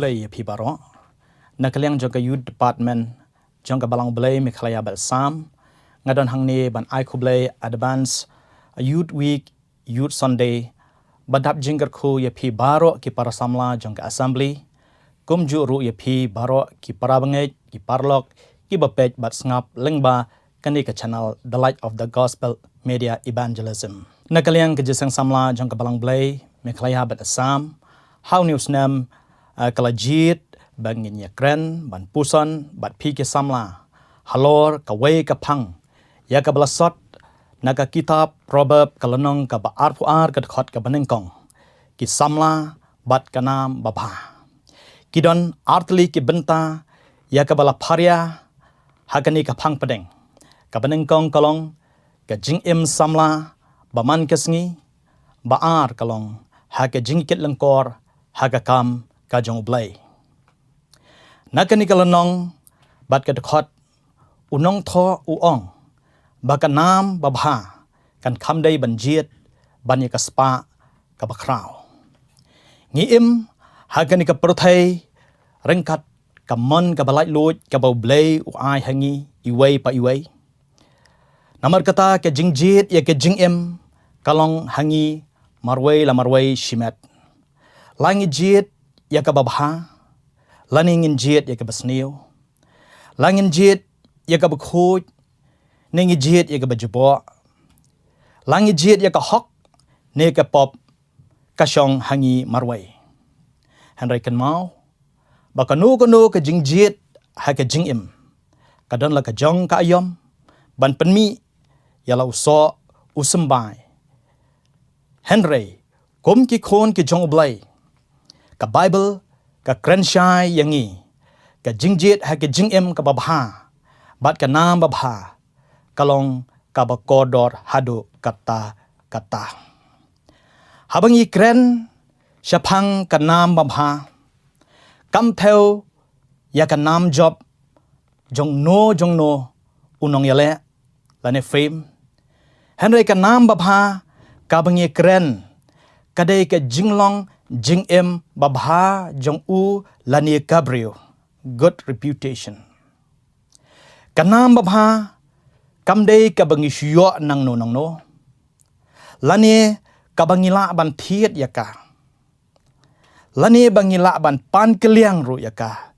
play pibaro nakaliang jongka youth department jongka balang blay meklaya bal sam ngadon hangni ban ai kublay advance youth week youth sunday badap jingger khu ya pibaro ki para samla jongka assembly kumju ru ya pibaro ki para bangej ki parlok ki bapej bat ngap lengba kani ka channel The Light of the Gospel Media Evangelism nakaliang ke jesang samla jongka balang blay meklaya bat assam how news nam kalajit bangin ya kren ban puson bat pi ke samla halor kawai ka phang ya ka blasot naga kitab proverb kalanong ka ba arpuar ka khot ka banengkong ki samla bat kanam baba kidon artli ki benta ya ka bala pharia hakani ka phang padeng ka banengkong kalong ka jing im samla baman kesngi baar kalong ha ka jing kit lengkor haga kam kajong blay nakani kalanong bat ka khot unong tho uong baka nam babha kan khamdai banjiet banya ka spa ka bakraw ngi im hagani ka prothai rengkat ka mon ka balai lut ka bau blay u ai hangi iway pa iway namar kata ke jingjit ya ke jing im kalong hangi marway la marway shimet langi jit ya ka babha laningin jit ya ka basniu langin jit ya ka bakhut ningi jit ya ka bajbo langi jit ya ka hok ne ka pop kasyong hangi marway henry kan mau bakanu kono ka jingjit ha ka jingim kadon la ka jong ka ayom ban penmi ya la uso usembai henry kom ki khon ki jong blay ka Bible ka krenshai yangi ka jingjit ha ka jingim ka babha bat ka nam babha kalong ka bakodor hadu kata habangi kren syapang ka nam babha kam theo ya ka nam job jong no unong yale lane fame henry ka nam babha ka bangi kren kadai ka jinglong jing em babha jong u lani gabriel good reputation kanam babha kamdei ka bangi shyo nang no lani ka bangila ban thiet yaka lani bangila ban pan keliang ru yaka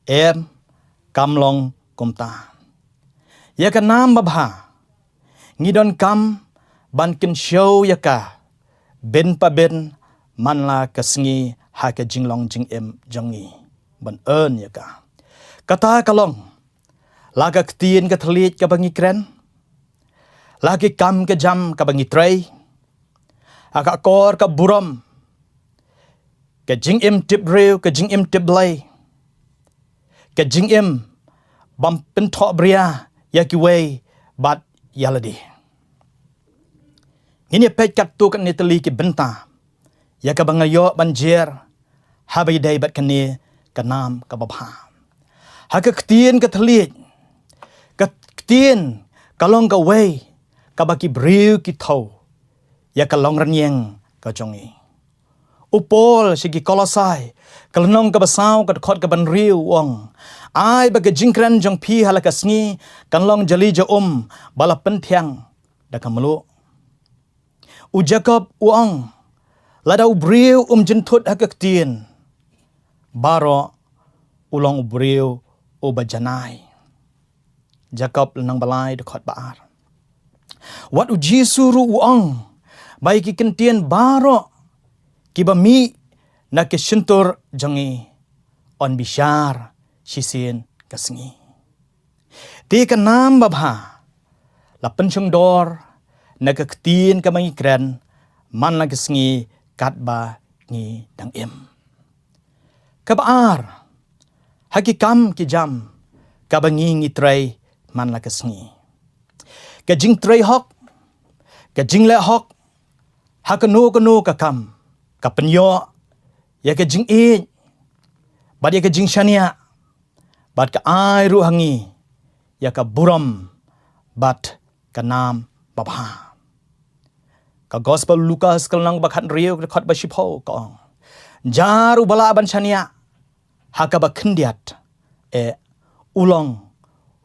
em kamlong kumta yaka nam babha ngidon kam ban kin show yaka ben pa ben manla kasngi ha ka jinglong jing em jongi ban earn ya ka kata kalong laga ktien ka thlit ka bangi kren lagi kam ka jam ka bangi tray aka kor ka buram ka jing em tip rew ka jing em tip blay ka jing em bam pen tho bria ya ki way bat yaladi ini pet kat tu kan netali ki benta ya ka bangayo banjer habai dai bat kani kanam ka babha ha ka ktien ka thlit ka ktien kalong ka way ka baki briu ki tho ya ka long ranyeng ka jongi upol sigi kolosai kalnong ka basaw ka khot ka ban riu wong ai ba ka jingkran jong phi hala ka sngi kanlong jali jo bala penthiang da kamlu u jacob uang ladau briu jentut hakak tien baro ulong briu o bajanai jacob nang balai de khot baar wat u jisu ru uang bai ki kentien baro ki bami na ke shintur jangi on bishar shisin kasngi ti ka nam babha la penchung dor na ka ktien ka mangi kren man la kasngi kat ba ngi dang im kabar hakikam ki jam ka bangi ngi tray man la kasngi ka jing tray hok ka jing le hok hakano ka kam ka penyo ya ka jing e bad ya ka jing shania bad ka ai ru hangi ya ka buram bat ka nam babha ka gospel Lucas kalang bakhat riu khot ba shipo kong jaru bala ban chania hakaba kendiat ulong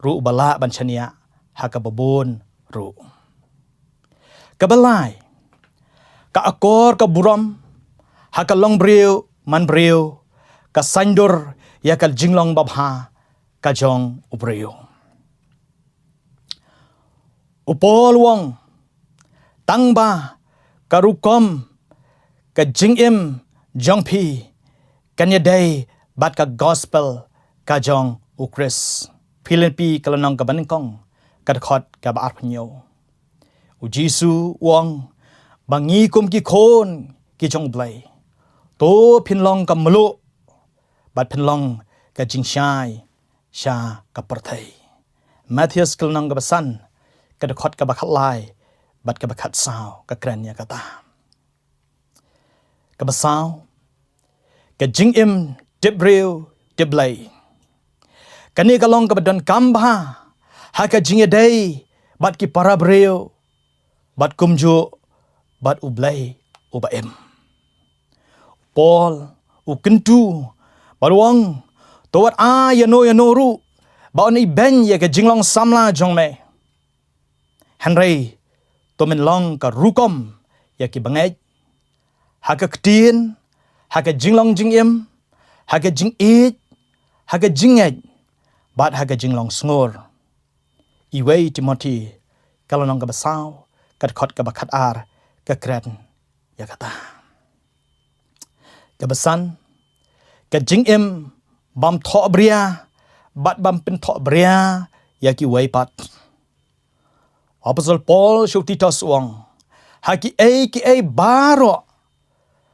ru bala banchania hakaba bon ru kabalai ka akor ka buram hakalong breu man breu ka sandur ya kal jinglong babha ka jong ubreu upol wong tangba karukom ka jingim jongpi kanya day bat ka gospel ka jong ukris Philippi kalanong ka baningkong kadkhot ka baar pnyo u Jisu wong bangi kum ki khon ki jong blai to phinlong ka mlu bat phinlong ka jingshai sha ka parthai Matthias kalanong ka basan kadkhot ka bakhat lai bat ka bakhat sao ka kranya kata ka basao ka jingim debreu deblai kani kalong ka badon kamba ha ka jingedai bat ki parabreu bat kumju bat ublai ubaem Paul ukentu barwang towat yano ru baon i ben ya ka jinglong samla jongme Henry to min long ka rukom ya ki bangai ha ka ktin ha ka jinglong jingim ha ka jing it ha ka jingej bat ha ka jinglong sngur iwei Timothy kalonong ka basaw kat khot ka bakhat ar ka kren ya kata ka basan ka jingim bam tho bria bat bam pin tho bria ya ki wei pat Apostle Paul Titus wong haki baro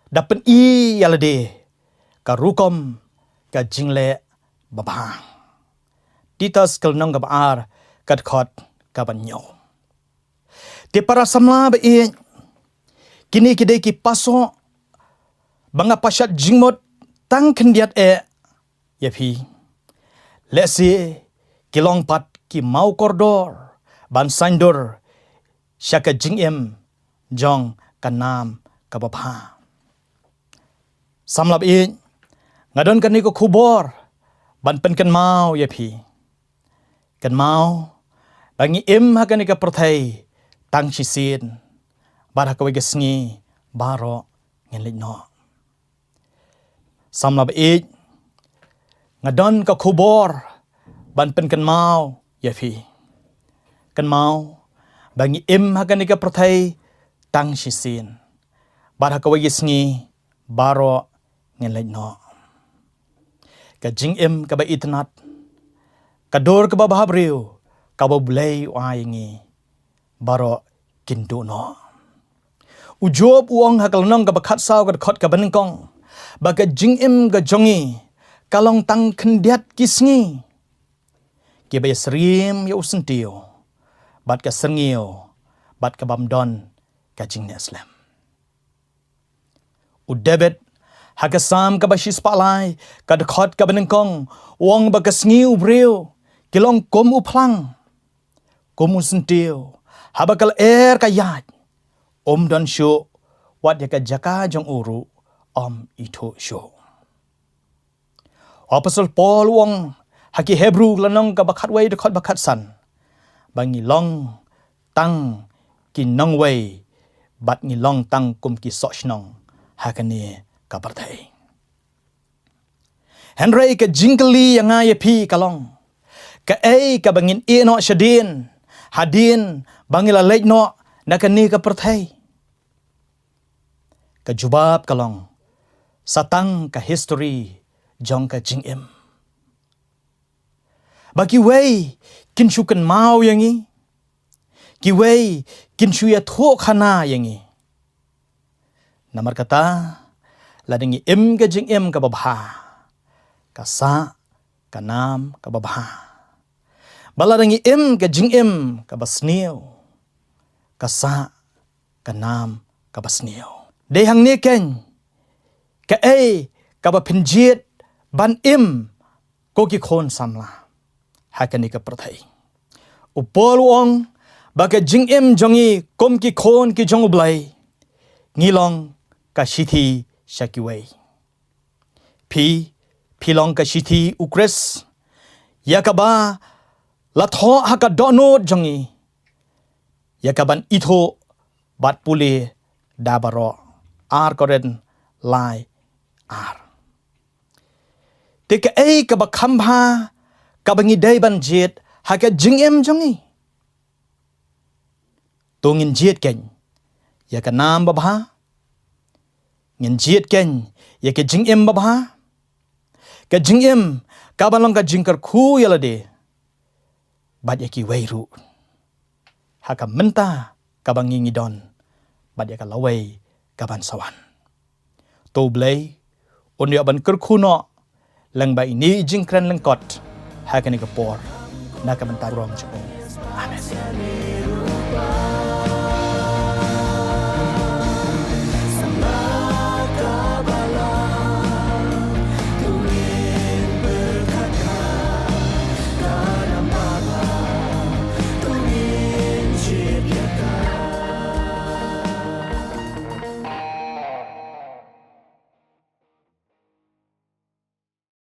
dapen yalade ka rukom ka jingle babang Titus kalnong ka baar kat khot ka banyo ti para samla ba kini kidai ki paso banga pashat jingmot tang kendiat yapi lesi kilong pat ki mau kordor ban sandur syaka jingem jong kanam kababha samlap ngadon kan ni ko khubor ban pen kan mau yapi kan mau bangi hakan ni ka perthai tang chisin bar hakwe gesngi baro ngelit no samlap ngadon ka khubor ban pen kan mau yapi kan mau bangi hakan ni ka perthai tang chisin bar hakwe gesngi baro ngelit no ka jing ka ba itnat ka dor ka ba bahabriu ka ba bulai waingi baro kindu no ujob uang hakalnong ka bakhat saw ka khot ka baningkong baga jing ga jongi kalong tang kendiat kisngi ki ba srim ya usentio bat ka sengio bat ka bamdon ka jing neslam u debit hakasam ka bashis palai ka khot ka baningkong wong ba ka sngiu breu kilong kom uplang kom usentio habakal ka yat don sho wat ya ka jaka jong uru ito sho Apostle Paul wong haki Hebrew lanong ka bakhat wei de khot bakhat san bangi long tang ki nong wei bat ngi long tang kum ki sochnong hakani ka parthai Henry ka jingli yang pi kalong ka ka bangin no shadin hadin bangila leit no nakani ka parthai ka jubab kalong satang ka history jong ka jingim bagi wei kinshukan mau yangi ki wei kinshu ya tho khana yangi namar kata ladingi ka jingim ka babha ka sa ka nam ka babha baladangi ka jingim ka basniu ka sa ka nam ka basniu de hang ne ken ka ka ba pinjit ban ko ki khon samla hakani ka prathai upol wong baga jingim jongi kom ki khon ki jong blai ngilong ka shithi shakiwei pi pilong ka shiti ukres yakaba latho hakadono jongi yakaban itho bat puli dabaro ar koren lai ar tika ka ba khambha ka bangi dai ban jet haka jingem jongi tungin jet ken yaka nam babha ngin jet ken yaka jingem babha ka jingem ka balong ka jingkar khu yalade bad yaki weiru haka menta ka bangi ngidon bad yaka lawai ka ban sawan to blai onyo ban ker khuno lang ba ini jingkran lang kot haka ni ka por na ka menta rom chupo amen